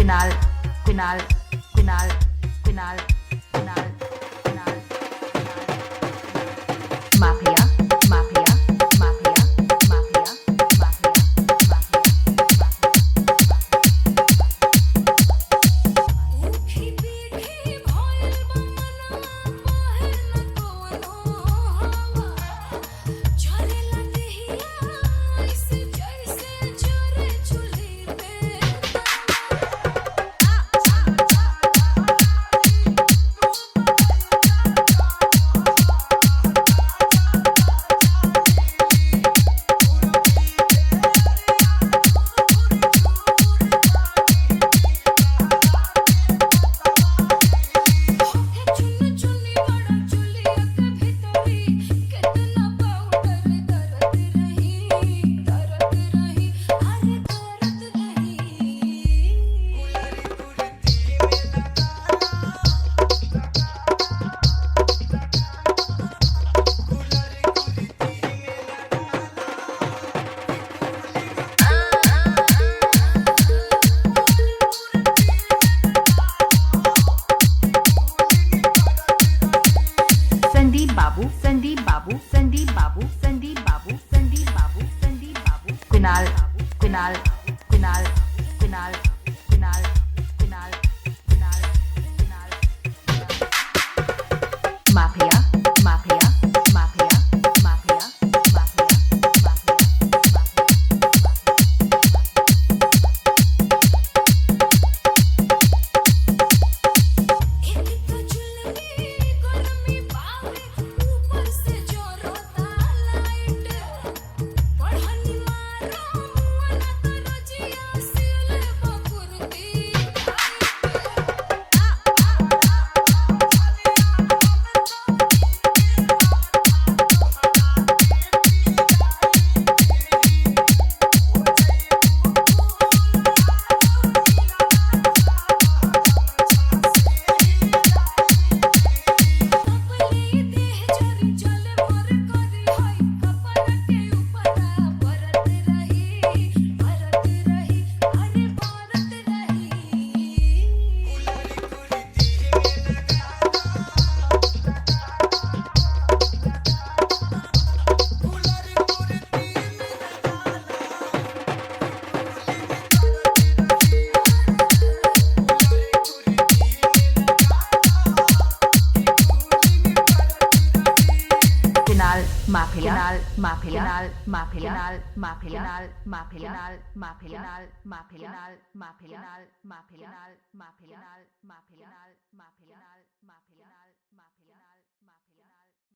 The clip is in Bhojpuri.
Kunal Kunal Kunal Kunal Kunal Kunal mafia mafia mafia mafia Sandeep Babu Sandeep Babu Sandeep Babu Sandeep Babu Sandeep Babu Kunal Kunal Kunal Kunal Kunal Kunal Kunal Kunal mafia mafia mafia mafia mafia mafia mafia mafia mafia mafia mafia mafia mafia mafia mafia mafia mafia